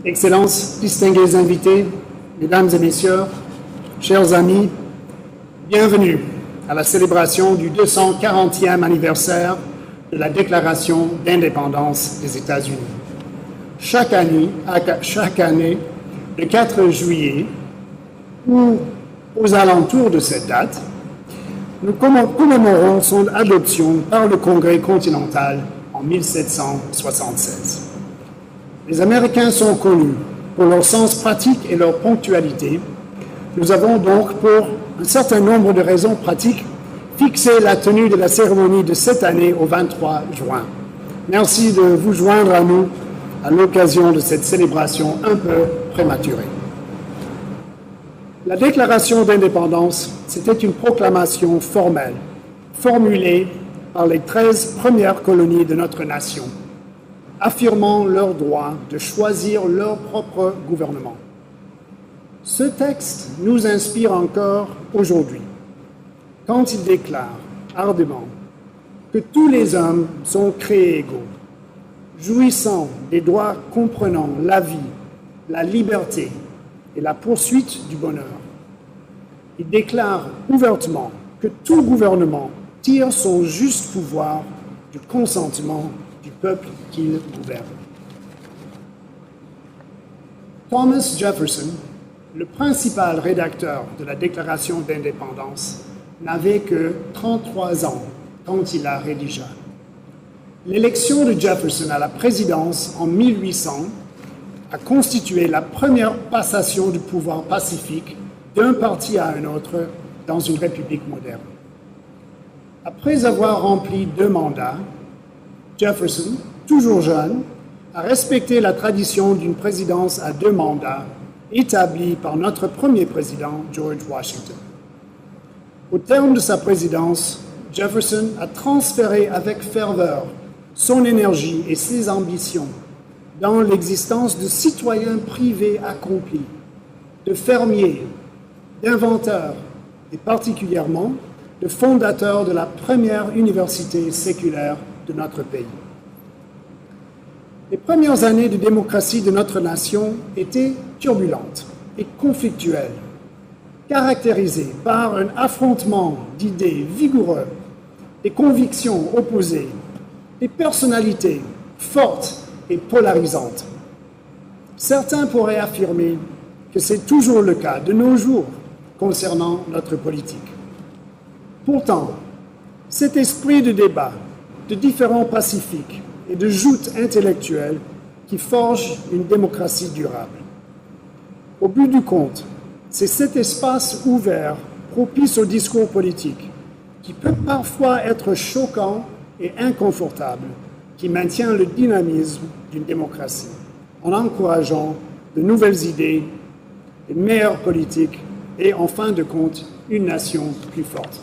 Excellences, distingués invités, Mesdames et Messieurs, chers amis, bienvenue à la célébration du 240e anniversaire de la Déclaration d'indépendance des États-Unis. Chaque année, le 4 juillet, ou aux alentours de cette date, nous commémorons son adoption par le Congrès continental en 1776. Les Américains sont connus pour leur sens pratique et leur ponctualité. Nous avons donc, pour un certain nombre de raisons pratiques, fixé la tenue de la cérémonie de cette année au 23 juin. Merci de vous joindre à nous à l'occasion de cette célébration un peu prématurée. La Déclaration d'indépendance, c'était une proclamation formelle, formulée par les 13 premières colonies de notre nation, affirmant leur droit de choisir leur propre gouvernement. Ce texte nous inspire encore aujourd'hui, quand il déclare ardemment que tous les hommes sont créés égaux, jouissant des droits comprenant la vie, la liberté et la poursuite du bonheur. Il déclare ouvertement que tout gouvernement tire son juste pouvoir du consentement du peuple qu'il gouverne. Thomas Jefferson, le principal rédacteur de la Déclaration d'indépendance, n'avait que 33 ans quand il la rédigea. L'élection de Jefferson à la présidence en 1800 a constitué la première passation du pouvoir pacifique d'un parti à un autre dans une république moderne. Après avoir rempli 2 mandats, Jefferson, toujours jeune, a respecté la tradition d'une présidence à 2 mandats établie par notre premier président, George Washington. Au terme de sa présidence, Jefferson a transféré avec ferveur son énergie et ses ambitions dans l'existence de citoyens privés accomplis, de fermiers, d'inventeurs et particulièrement de fondateurs de la première université séculaire de notre pays. Les premières années de démocratie de notre nation étaient turbulentes et conflictuelles, caractérisées par un affrontement d'idées vigoureux, des convictions opposées, des personnalités fortes et polarisantes. Certains pourraient affirmer que c'est toujours le cas de nos jours concernant notre politique. Pourtant, cet esprit de débat, de différends pacifiques et de joutes intellectuelles qui forge une démocratie durable. Au bout du compte, c'est cet espace ouvert, propice au discours politique, qui peut parfois être choquant et inconfortable, qui maintient le dynamisme d'une démocratie, en encourageant de nouvelles idées, de meilleures politiques et, en fin de compte, une nation plus forte.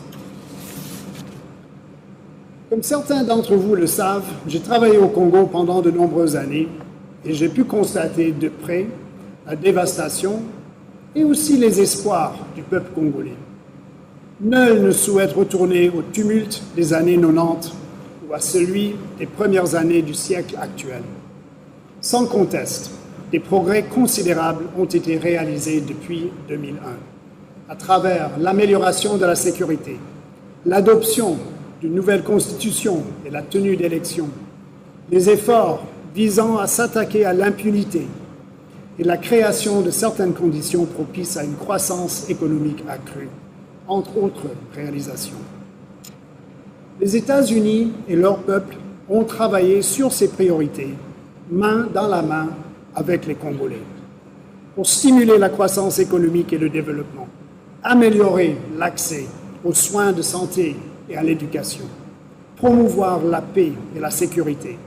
Comme certains d'entre vous le savent, j'ai travaillé au Congo pendant de nombreuses années et j'ai pu constater de près la dévastation et aussi les espoirs du peuple congolais. Nul ne souhaite retourner au tumulte des années 90 ou à celui des premières années du siècle actuel. Sans conteste, des progrès considérables ont été réalisés depuis 2001 à travers l'amélioration de la sécurité, l'adoption d'une nouvelle constitution et la tenue d'élections, les efforts visant à s'attaquer à l'impunité et la création de certaines conditions propices à une croissance économique accrue, entre autres réalisations. Les États-Unis et leur peuple ont travaillé sur ces priorités, main dans la main avec les Congolais, pour stimuler la croissance économique et le développement, améliorer l'accès aux soins de santé et à l'éducation, promouvoir la paix et la sécurité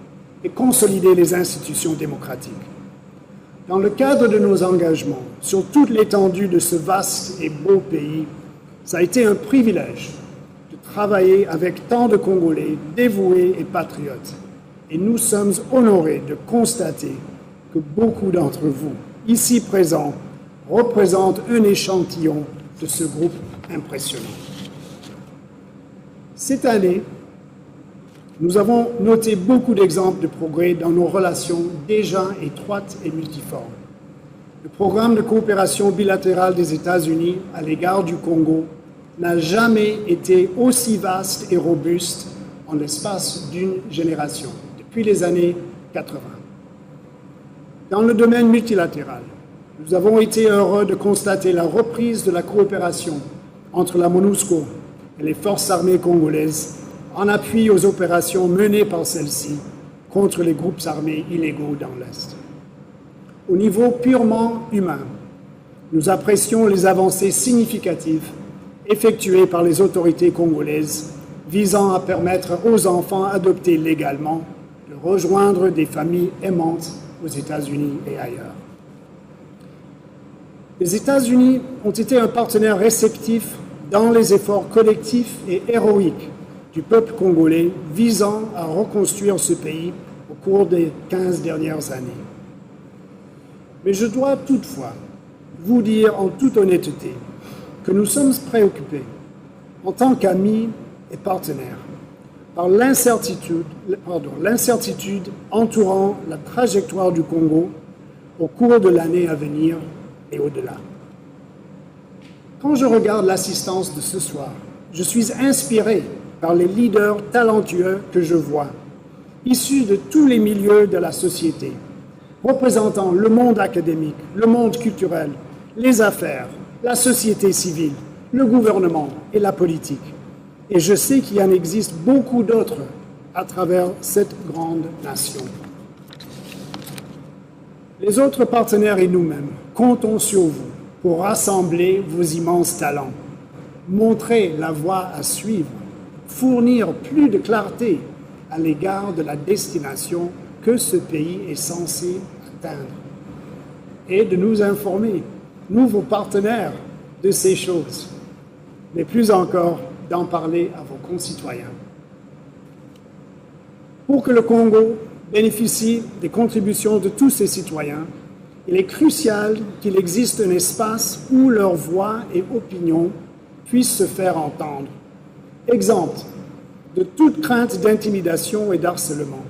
et consolider les institutions démocratiques. Dans le cadre de nos engagements sur toute l'étendue de ce vaste et beau pays, ça a été un privilège de travailler avec tant de Congolais dévoués et patriotes. Et nous sommes honorés de constater que beaucoup d'entre vous, ici présents, représentent un échantillon de ce groupe impressionnant. Cette année, nous avons noté beaucoup d'exemples de progrès dans nos relations déjà étroites et multiformes. Le programme de coopération bilatérale des États-Unis à l'égard du Congo n'a jamais été aussi vaste et robuste en l'espace d'une génération, depuis les années 80. Dans le domaine multilatéral, nous avons été heureux de constater la reprise de la coopération entre la MONUSCO et les forces armées congolaises en appui aux opérations menées par celles-ci contre les groupes armés illégaux dans l'Est. Au niveau purement humain, nous apprécions les avancées significatives effectuées par les autorités congolaises visant à permettre aux enfants adoptés légalement de rejoindre des familles aimantes aux États-Unis et ailleurs. Les États-Unis ont été un partenaire réceptif dans les efforts collectifs et héroïques du peuple congolais visant à reconstruire ce pays au cours des 15 dernières années. Mais je dois toutefois vous dire en toute honnêteté que nous sommes préoccupés, en tant qu'amis et partenaires, par l'incertitude entourant la trajectoire du Congo au cours de l'année à venir et au-delà. Quand je regarde l'assistance de ce soir, je suis inspiré par les leaders talentueux que je vois, issus de tous les milieux de la société, représentant le monde académique, le monde culturel, les affaires, la société civile, le gouvernement et la politique. Et je sais qu'il y en existe beaucoup d'autres à travers cette grande nation. Les autres partenaires et nous-mêmes comptons sur vous pour rassembler vos immenses talents, montrer la voie à suivre, fournir plus de clarté à l'égard de la destination que ce pays est censé atteindre et de nous informer, nous, vos partenaires, de ces choses, mais plus encore d'en parler à vos concitoyens. Pour que le Congo bénéficie des contributions de tous ses citoyens, il est crucial qu'il existe un espace où leurs voix et opinions puissent se faire entendre, exemptes de toute crainte d'intimidation et d'harcèlement,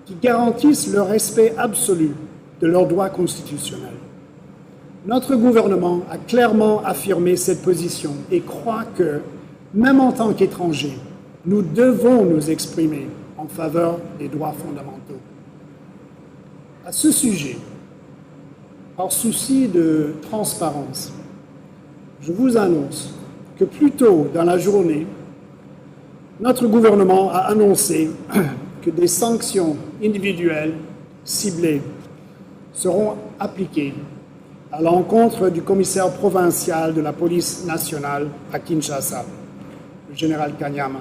qui garantissent le respect absolu de leurs droits constitutionnels. Notre gouvernement a clairement affirmé cette position et croit que, même en tant qu'étrangers, nous devons nous exprimer en faveur des droits fondamentaux. À ce sujet, par souci de transparence, je vous annonce que plus tôt dans la journée, notre gouvernement a annoncé que des sanctions individuelles ciblées seront appliquées à l'encontre du commissaire provincial de la police nationale à Kinshasa, le général Kanyama,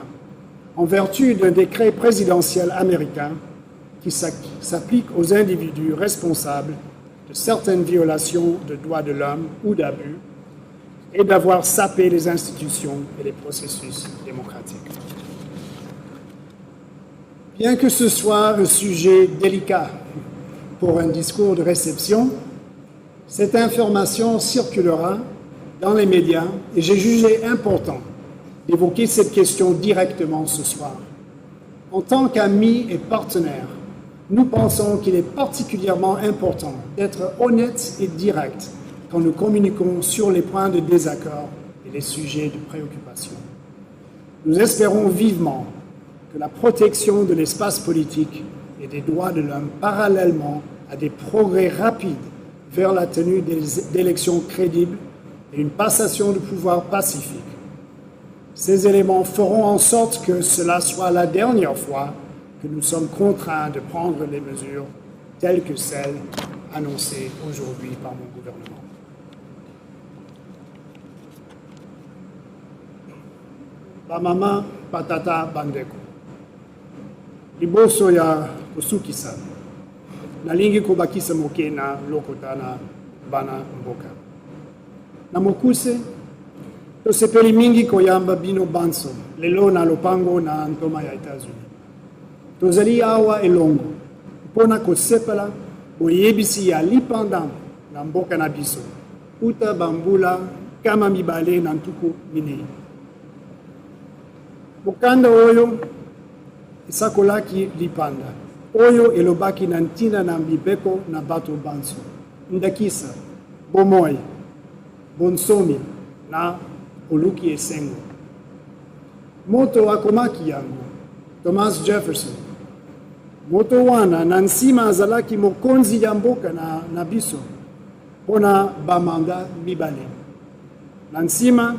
en vertu d'un décret présidentiel américain qui s'applique aux individus responsables de certaines violations de droits de l'homme ou d'abus et d'avoir sapé les institutions et les processus démocratiques. Bien que ce soit un sujet délicat pour un discours de réception, cette information circulera dans les médias et j'ai jugé important d'évoquer cette question directement ce soir. En tant qu'amis et partenaires, nous pensons qu'il est particulièrement important d'être honnêtes et directs quand nous communiquons sur les points de désaccord et les sujets de préoccupation. Nous espérons vivement que la protection de l'espace politique et des droits de l'homme, parallèlement à des progrès rapides vers la tenue d'élections crédibles et une passation de pouvoir pacifique. Ces éléments feront en sorte que cela soit la dernière fois que nous sommes contraints de prendre les mesures telles que celles annoncées aujourd'hui par mon gouvernement. Bamama patata bandeko. Liboso ya kusukisa. Nalingi kubakisa moke na lokota na bana mboka. Na mokuse, tosepeli mingi koyamba bino banso, lelo na lopango na antoma ya États-Unis. Tozali awa elongo, mpona kosepela boyebisi ya lipanda na mboka na biso, uta bambula kama mibale na ntuku minei. Mokanda oyo esakolaki lipanda, oyo elobaki na ntina na mibeko na bato banso. Ndakisa, bomoi, bonsomi, na oluki esengo. Moto akomaki yango, Thomas Jefferson. Moto wana na nsima azalaki mokonzi ya mboka na biso mpona bamanda mibale. Na nsima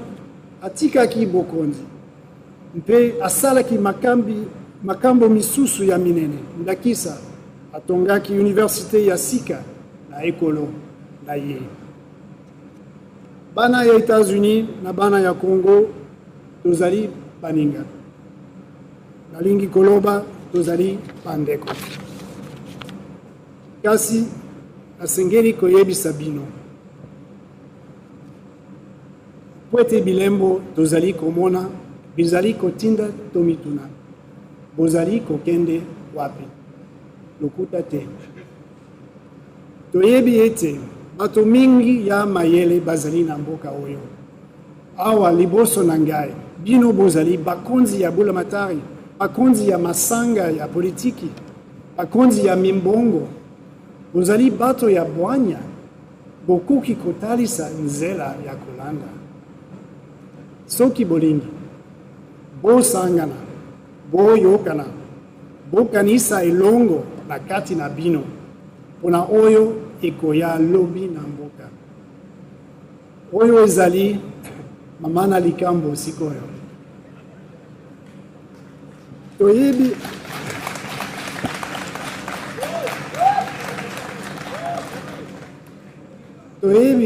atikaki bokonzi mpe asalaki makambo misusu ya minene. Ndakisa atongaki universite ya sika na ekolo na ye. Bana ya États-Unis na bana ya Congo tozali baninga. Nalingi koloba tozali bandeko. Kasi nasengeli koyebisa bino. Po ete bilembo tozali komona, bizali kotinda tomituna. Bozali kokende wapi. Lokuta te. Toyebi ete bato mingi ya mayele bazali na mboka oyo. Awa liboso na ngai, bino bozali bakonzi ya bulamatari, bakonzi ya masanga ya politiki, bakonzi ya mimbongo, bozali bato ya bwanya, bokoki kotalisa nzela ya kolanda. Soki bolingi, bosangana, boyokana, bokanisa elongo na kati na bino, pona oyo ekoya lobi na mboka. Oyo ezali mamana likambo sikoyo. Toyebi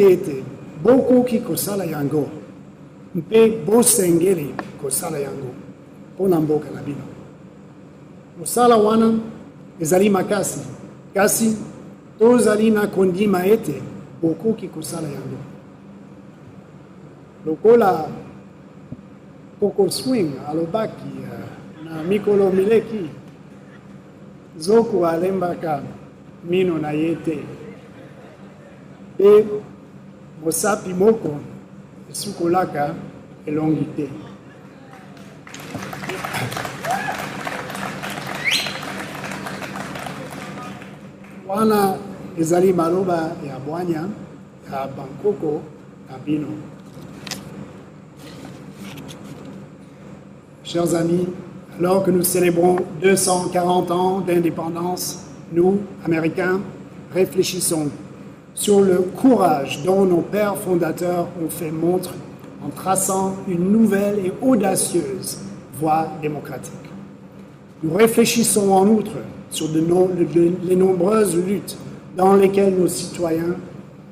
ete bokoki kosala yango mpe bosengeli kosala yango mpona mboka na bino. Mosala wana ezali makasi, kasi tozali na kondima ete bokoki kosala yango. Lokola Coco Swing alobaki na mikolo mileki, zoku alembaka mino na ye te. E mosapi moko esukolaka elongi te. Wana ezali maloba ya bwanya ya bankoko na bino. Chers amis, alors que nous célébrons 240 ans d'indépendance, nous, Américains, réfléchissons sur le courage dont nos pères fondateurs ont fait montre en traçant une nouvelle et audacieuse voie démocratique. Nous réfléchissons en outre sur les nombreuses luttes dans lesquelles nos citoyens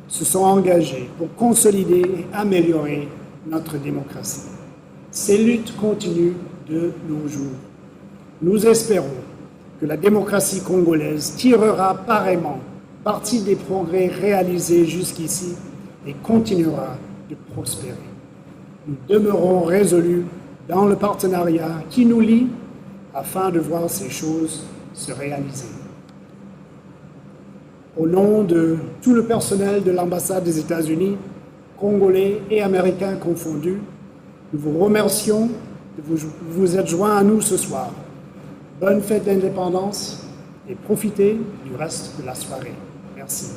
se sont engagés pour consolider et améliorer notre démocratie. Ces luttes continuent de nos jours. Nous espérons que la démocratie congolaise tirera pareillement parti des progrès réalisés jusqu'ici et continuera de prospérer. Nous demeurons résolus dans le partenariat qui nous lie afin de voir ces choses se réaliser. Au nom de tout le personnel de l'ambassade des États-Unis, congolais et américains confondus, nous vous remercions de vous être joints à nous ce soir. Bonne fête d'indépendance et profitez du reste de la soirée. Merci.